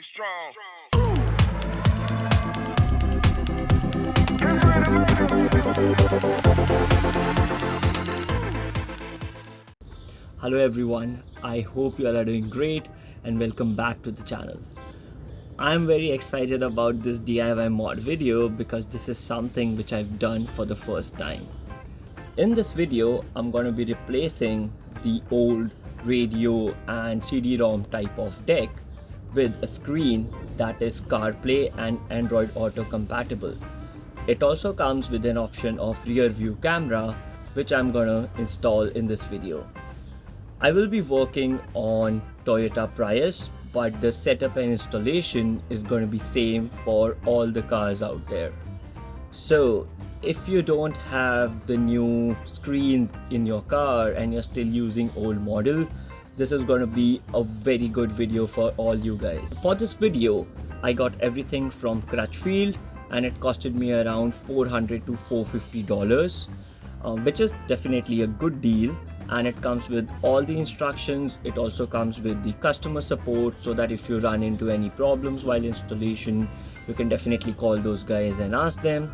strong. Hello everyone, I hope you all are doing great and welcome back to the channel. I'm very excited about this DIY mod video because this is something which I've done for the first time. In this video, I'm going to be replacing the old radio and CD-ROM type of deck with a screen that is Carplay and Android Auto compatible. It also comes with an option of rear view camera, which I'm going to install in this video. I will be working on Toyota Prius, but the setup and installation is going to be same for all the cars out there. So if you don't have the new screens in your car and you're still using old model, this is going to be a very good video for all you guys. For this video, I got everything from Crutchfield and it costed me around $400 to $450, which is definitely a good deal. And it comes with all the instructions. It also comes with the customer support, so that if you run into any problems while installation, you can definitely call those guys and ask them.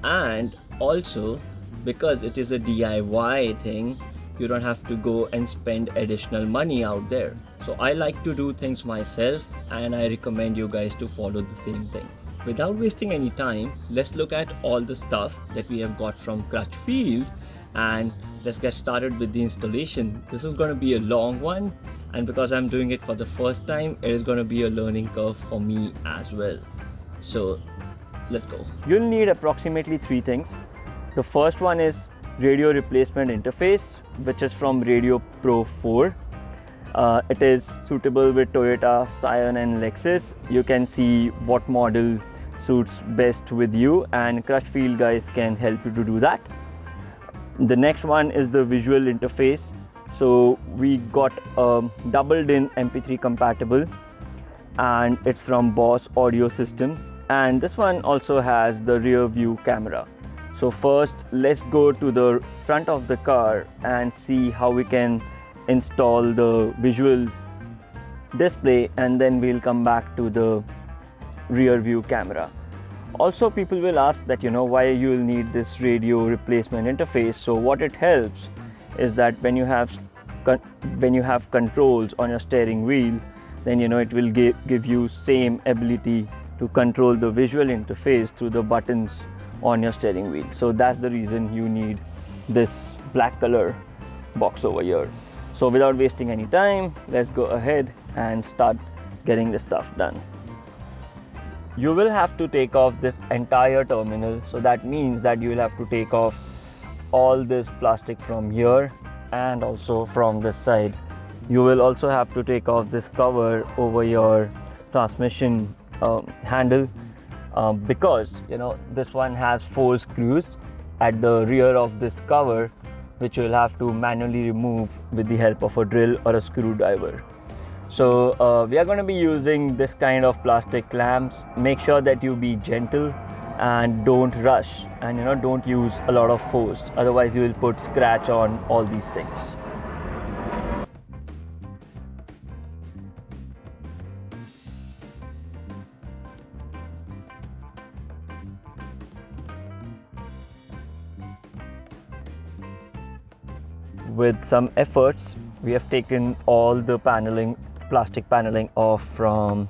And also, because it is a DIY thing, you don't have to go and spend additional money out there. So I like to do things myself and I recommend you guys to follow the same thing. Without wasting any time, let's look at all the stuff that we have got from Crutchfield and let's get started with the installation. This is going to be a long one, and because I'm doing it for the first time, it is going to be a learning curve for me as well. So let's go. You'll need approximately 3 things. The first one is radio replacement interface, which is from Radio Pro 4. It is suitable with Toyota, Scion and Lexus. You can see what model suits best with you, and Crutchfield guys can help you to do that. The next one is the visual interface. So we got a doubled in MP3 compatible and it's from Boss Audio System, and this one also has the rear view camera. So first let's go to the front of the car and see how we can install the visual display, and then we'll come back to the rear view camera. Also, people will ask that, why you will need this radio replacement interface. So what it helps is that when you have controls on your steering wheel, then it will give you same ability to control the visual interface through the buttons on your steering wheel. So that's the reason you need this black color box over here. So without wasting any time, let's go ahead and start getting the stuff done. You will have to take off this entire terminal, so that means that you will have to take off all this plastic from here and also from this side. You will also have to take off this cover over your transmission handle, because this one has 4 screws at the rear of this cover, which you will have to manually remove with the help of a drill or a screwdriver. So we are going to be using this kind of plastic clamps. Make sure that you be gentle and don't rush, and don't use a lot of force, otherwise you will put scratch on all these things. With some efforts, we have taken all the plastic paneling off from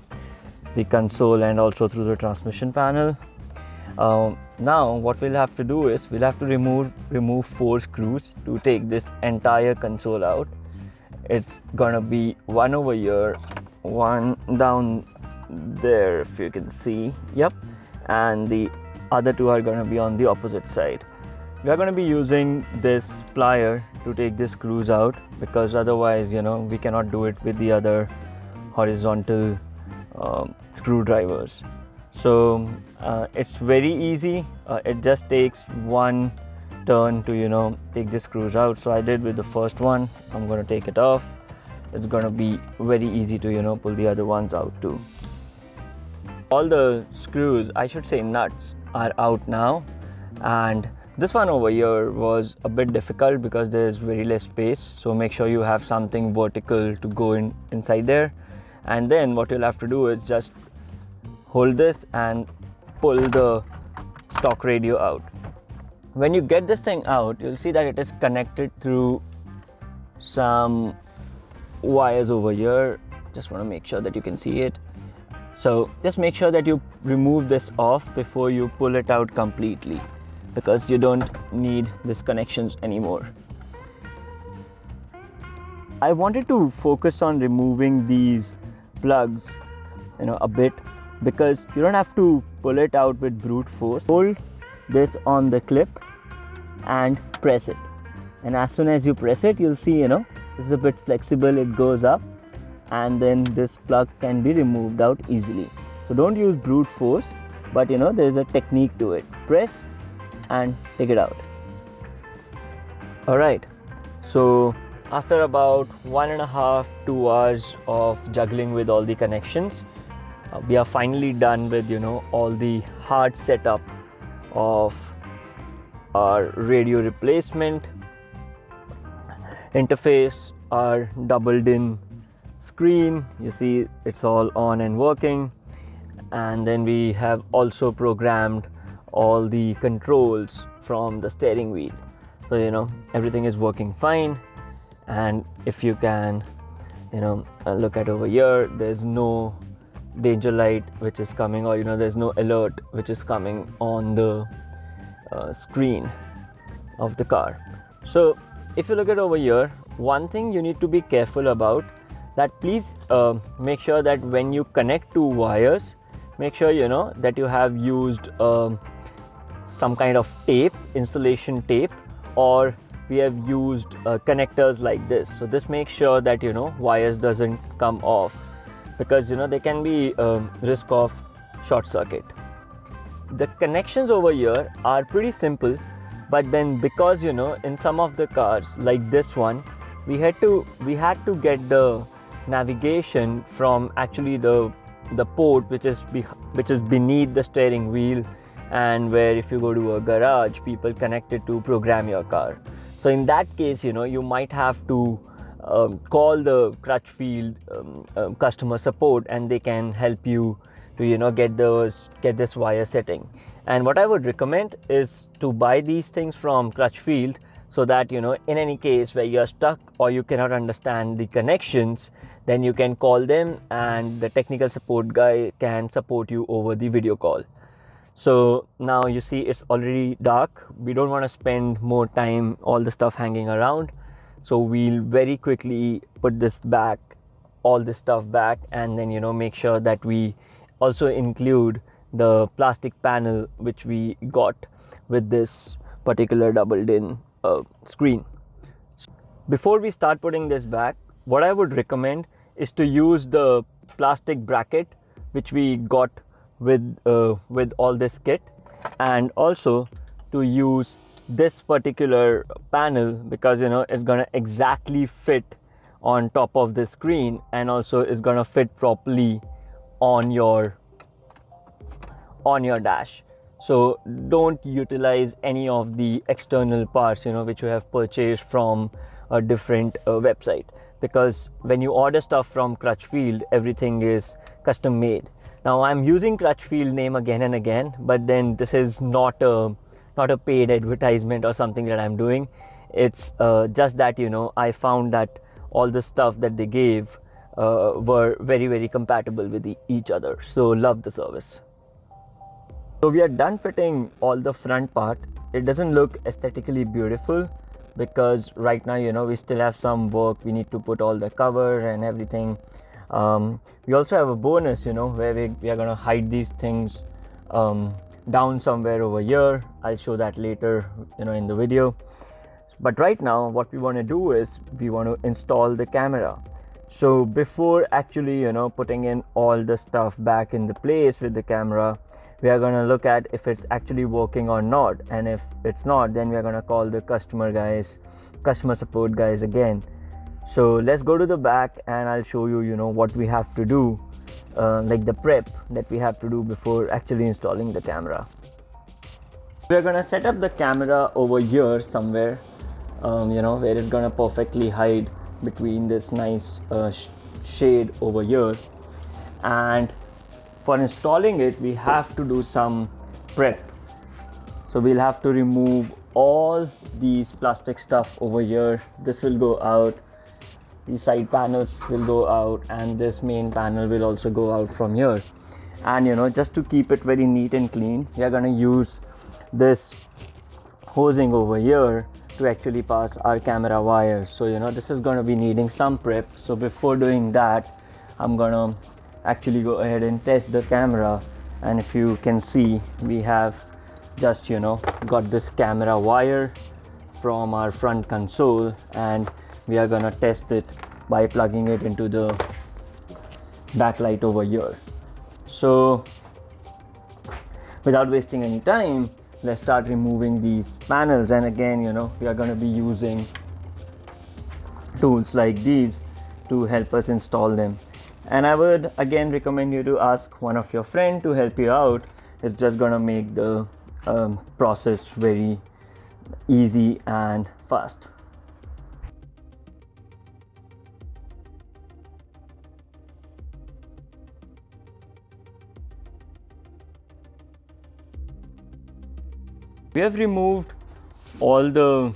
the console and also through the transmission panel. Now what we'll have to do is we'll have to remove 4 screws to take this entire console out. It's gonna be one over here, one down there if you can see, yep, and the other 2 are gonna be on the opposite side. We are going to be using this plier to take the screws out, because otherwise we cannot do it with the other horizontal screwdrivers. So it's very easy. It just takes one turn to take the screws out. So I did with the first one. I'm going to take it off. It's going to be very easy to pull the other ones out too. All the screws, I should say nuts, are out now, and this one over here was a bit difficult because there is very less space, so make sure you have something vertical to go inside there. and then what you'll have to do is just hold this and pull the stock radio out. When you get this thing out, you'll see that it is connected through some wires over here. Just want to make sure that you can see it. So just make sure that you remove this off before you pull it out completely, because you don't need these connections anymore. I wanted to focus on removing these plugs, a bit, because you don't have to pull it out with brute force. Hold this on the clip and press it, and as soon as you press it, you'll see this is a bit flexible. It goes up, and then this plug can be removed out easily. So don't use brute force, but there's a technique to it. Press and take it out. All right, so after about 1.5 to 2 hours of juggling with all the connections, we are finally done with all the hard setup of our radio replacement interface, our doubled in screen. You see it's all on and working, and then we have also programmed all the controls from the steering wheel, so everything is working fine. And if you can look at over here, there's no danger light which is coming, or there's no alert which is coming on the screen of the car. So if you look at over here, one thing you need to be careful about, that please make sure that when you connect two wires, make sure that you have used some kind of tape, insulation tape, or we have used connectors like this. So this makes sure that wires doesn't come off, because there can be risk of short circuit. The connections over here are pretty simple, but then because in some of the cars like this one, we had to get the navigation from actually the port which is beneath the steering wheel, and where if you go to a garage, people connect it to program your car. So in that case, you might have to call the Crutchfield customer support, and they can help you to get this wire setting. And what I would recommend is to buy these things from Crutchfield, so that in any case where you're stuck or you cannot understand the connections, then you can call them and the technical support guy can support you over the video call. So now you see it's already dark. We don't want to spend more time all the stuff hanging around, so we'll very quickly put this back, all this stuff back, and then make sure that we also include the plastic panel which we got with this particular doubled in screen. Before we start putting this back, what I would recommend is to use the plastic bracket which we got with all this kit, and also to use this particular panel, because it's gonna exactly fit on top of the screen, and also is gonna fit properly on your dash. So don't utilize any of the external parts which you have purchased from a different website, because when you order stuff from Crutchfield, everything is custom made. Now I'm using Crutchfield name again and again, but then this is not a paid advertisement or something that I'm doing. It's just that I found that all the stuff that they gave were very, very compatible with each other. So love the service. So we are done fitting all the front part. It doesn't look aesthetically beautiful because right now we still have some work. We need to put all the cover and everything. We also have a bonus where we are going to hide these things down somewhere over here. I'll show that later in the video. But right now what we want to do is we want to install the camera. So before actually putting in all the stuff back in the place with the camera, we are going to look at if it's actually working or not, and if it's not, then we are going to call the customer support guys again. So let's go to the back and I'll show you what we have to do, like the prep that we have to do before actually installing the camera. We're going to set up the camera over here somewhere, where it's going to perfectly hide between this nice shade over here. and for installing it we have to do some prep. So we'll have to remove all these plastic stuff over here. This will go out, the side panels will go out, and this main panel will also go out from here. And just to keep it very neat and clean, we are going to use this hosing over here to actually pass our camera wires. So this is going to be needing some prep. So before doing that, I'm going to actually go ahead and test the camera. And if you can see, we have just got this camera wire from our front console, and we are gonna test it by plugging it into the backlight over here. So without wasting any time, let's start removing these panels. And again, we are going to be using tools like these to help us install them. And I would again recommend you to ask one of your friends to help you out. It's just going to make the process very easy and fast. We have removed all the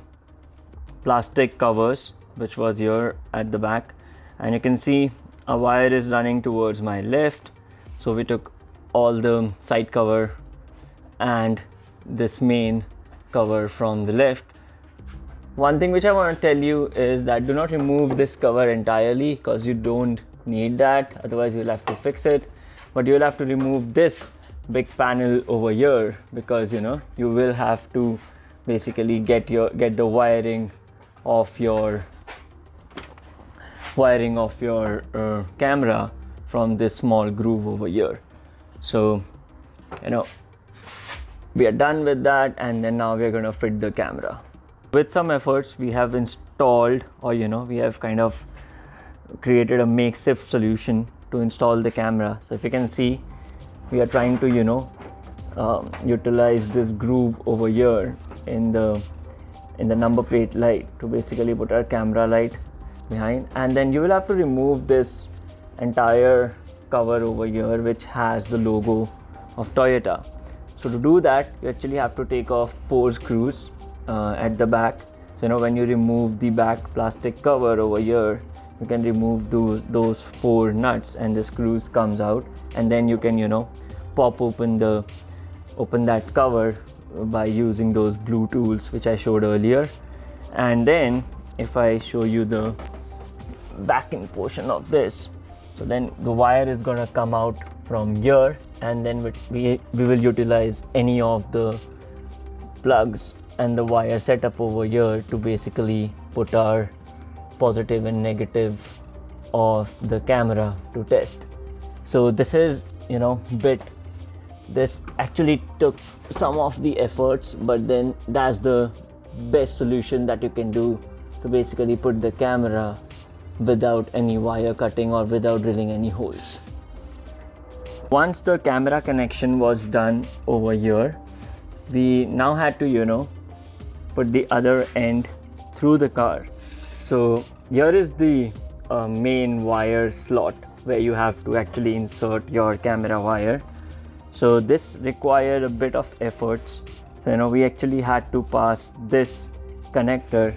plastic covers which was here at the back, and you can see a wire is running towards my left. So we took all the side cover and this main cover from the left. One thing which I want to tell you is that do not remove this cover entirely, because you don't need that, otherwise you'll have to fix it. But you'll have to remove this big panel over here, because you will have to basically get the wiring of your camera from this small groove over here. So we are done with that, and then now we are going to fit the camera. With some efforts we have installed, or we have kind of created a makeshift solution to install the camera. So if you can see, we are trying to utilize this groove over here in the number plate light to basically put our camera light behind. And then you will have to remove this entire cover over here which has the logo of Toyota. So to do that, you actually have to take off 4 screws at the back. So when you remove the back plastic cover over here, you can remove those 4 nuts and the screws comes out, and then you can pop open that cover by using those blue tools which I showed earlier. And then if I show you the back end portion of this, so then the wire is gonna come out from here, and then we will utilize any of the plugs and the wire setup over here to basically put our positive and negative of the camera to test. So this is this actually took some of the efforts, but then that's the best solution that you can do to basically put the camera without any wire cutting or without drilling any holes. Once the camera connection was done over here, we now had to put the other end through the car. So here is the main wire slot where you have to actually insert your camera wire. So this required a bit of efforts. So we actually had to pass this connector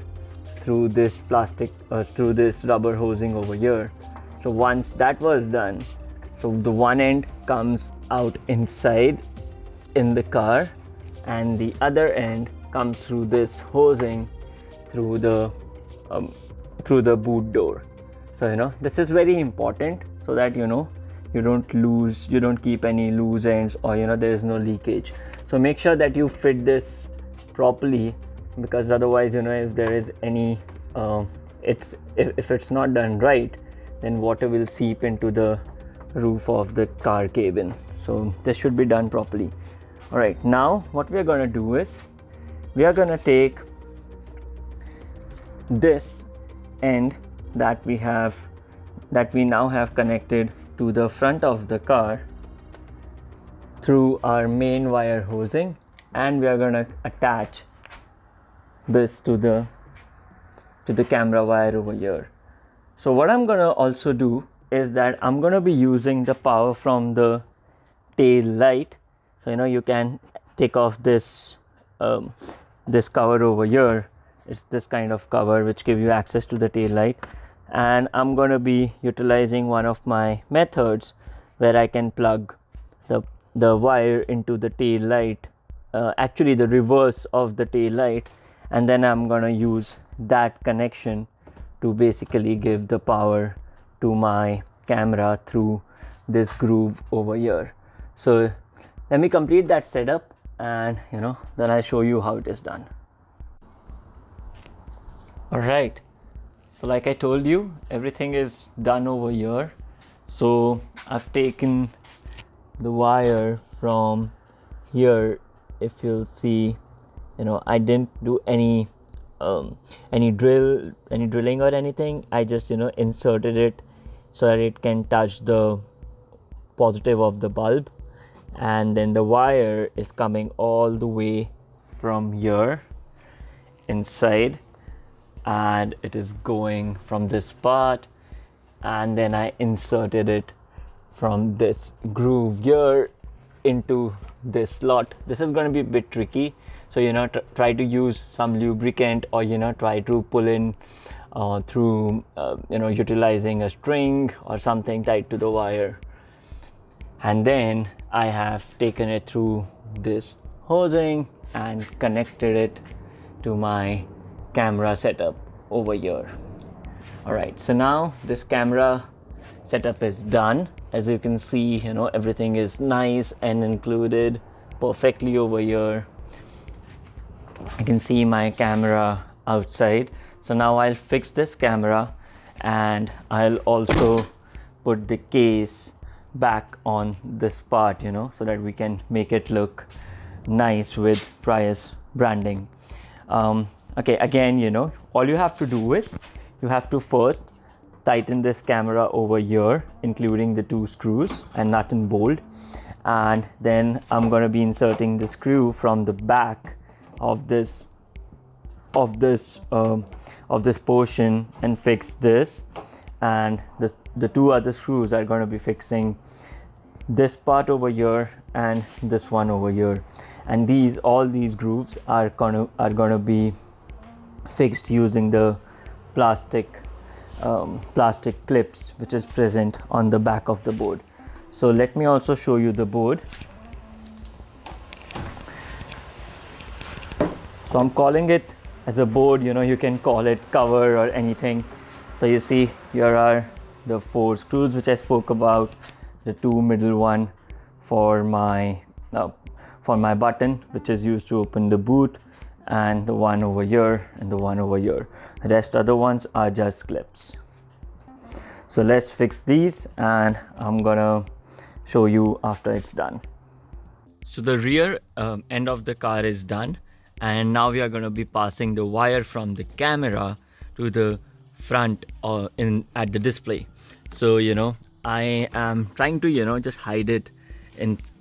through this through this rubber hosing over here. So once that was done, so the one end comes out inside in the car, and the other end comes through this hosing through the boot door. So this is very important, so that you don't keep any loose ends, or there is no leakage. So make sure that you fit this properly, because otherwise if there is any if it's not done right, then water will seep into the roof of the car cabin. So this should be done properly. All right, now what we are going to do is we are going to take this end that we now have connected to the front of the car through our main wire hosing, and we are going to attach this to the camera wire over here. So what I'm going to also do is that I'm gonna be using the power from the tail light. So you can take off this this cover over here. It's this kind of cover which give you access to the tail light, and I'm going to be utilizing one of my methods where I can plug the wire into the tail light, actually the reverse of the tail light, and then I'm going to use that connection to basically give the power to my camera through this groove over here. So let me complete that setup, and then I'll show you how it is done. Alright, so like I told you, everything is done over here. So I've taken the wire from here. If you'll see, I didn't do any drilling or anything. I just inserted it so that it can touch the positive of the bulb, and then the wire is coming all the way from here inside, and it is going from this part, and then I inserted it from this groove here into this slot. This is going to be a bit tricky, so try to use some lubricant, or try to pull in through utilizing a string or something tied to the wire. And then I have taken it through this hosing and connected it to my camera setup over here. Alright, so now this camera setup is done. As you can see, everything is nice and included perfectly over here. I can see my camera outside. So now I'll fix this camera, and I'll also put the case back on this part, so that we can make it look nice with Prius branding. Okay, again, all you have to do is you have to first tighten this camera over here, including the 2 screws and nut and bolt, and then I'm going to be inserting the screw from the back of this portion and fix this, and the 2 other screws are going to be fixing this part over here and this one over here, and all these grooves are gonna be fixed using the plastic clips which is present on the back of the board. So let me also show you the board. So I'm calling it as a board, you can call it cover or anything. So you see here are the 4 screws which I spoke about, the 2 middle one for my button which is used to open the boot, and the one over here and the one over here. The rest other ones are just clips. So let's fix these, and I'm gonna show you after it's done. So the rear end of the car is done, and now we are going to be passing the wire from the camera to the front at the display. So I am trying to just hide it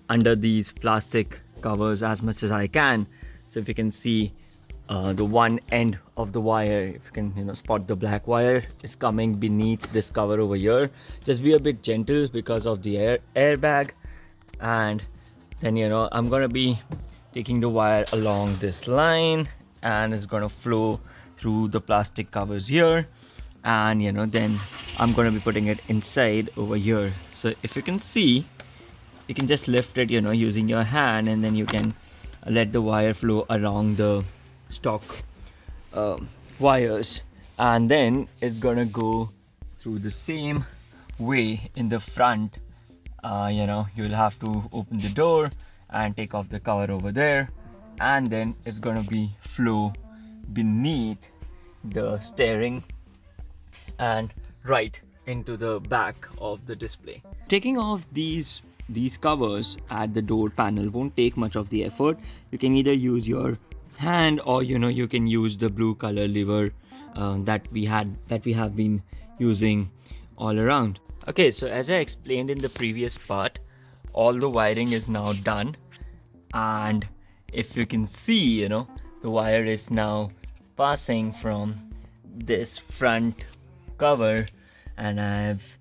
under these plastic covers as much as I can. So if you can see the one end of the wire, if you can spot the black wire is coming beneath this cover over here. Just be a bit gentle because of the airbag, and then I'm gonna be taking the wire along this line, and it's gonna flow through the plastic covers here, and then I'm gonna be putting it inside over here. So if you can see, you can just lift it using your hand, and then you can let the wire flow along the stock wires, and then it's gonna go through the same way in the front. You'll have to open the door and take off the cover over there, and then it's gonna be flow beneath the steering and right into the back of the display. Taking off these covers at the door panel won't take much of the effort. You can either use your hand, or you can use the blue color lever that we have been using all around. Okay, so as I explained in the previous part, all the wiring is now done, and if you can see, the wire is now passing from this front cover, and I've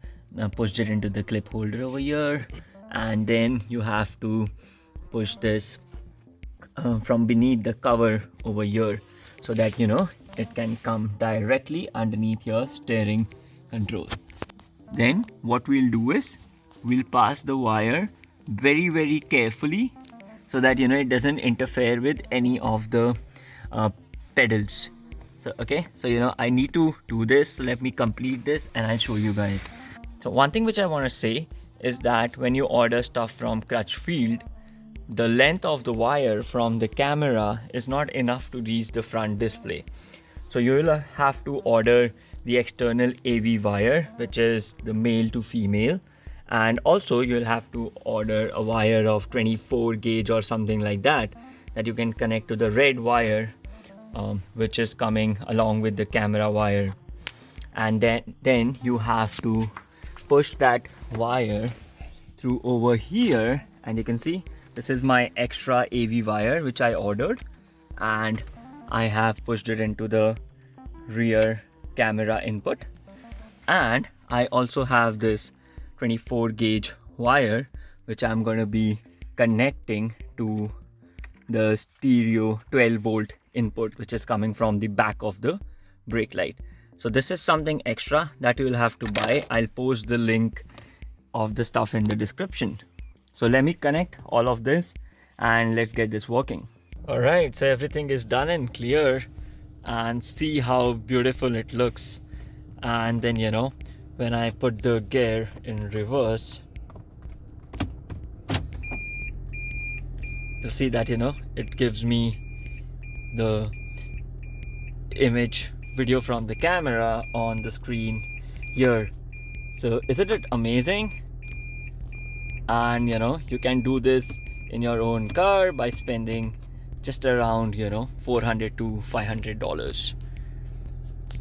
pushed it into the clip holder over here, and then you have to push this from beneath the cover over here, so that it can come directly underneath your steering control. Then what we'll do is we'll pass the wire very carefully, so that it doesn't interfere with any of the pedals. So okay, so I need to do this. So let me complete this and I'll show you guys. So one thing which I want to say is that when you order stuff from Crutchfield, the length of the wire from the camera is not enough to reach the front display. So you will have to order the external AV wire, which is the male to female, and also you'll have to order a wire of 24 gauge or something like that you can connect to the red wire, which is coming along with the camera wire. And then you have to push that wire through over here, and you can see this is my extra AV wire which I ordered, and I have pushed it into the rear camera input. And I also have this 24 gauge wire which I'm going to be connecting to the stereo 12 volt input, which is coming from the back of the brake light. So this is something extra that you will have to buy. I'll post the link of the stuff in the description. So let me connect all of this and let's get this working. All right, so everything is done and clear, and see how beautiful it looks. And then when I put the gear in reverse, you'll see that it gives me the image video from the camera on the screen here. So isn't it amazing? And you can do this in your own car by spending just around $400 to $500.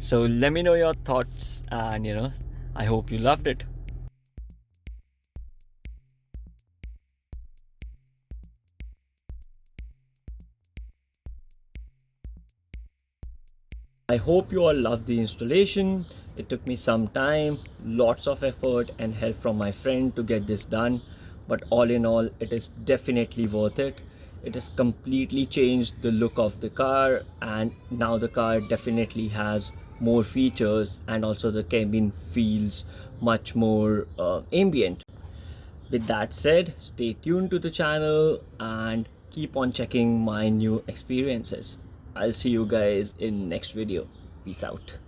So let me know your thoughts, and I hope you loved it. I hope you all loved the installation. It took me some time, lots of effort and help from my friend to get this done, but all in all it is definitely worth it. It has completely changed the look of the car, and now the car definitely has more features, and also the cabin feels much more ambient. With that said, stay tuned to the channel and keep on checking my new experiences. I'll see you guys in next video. Peace out.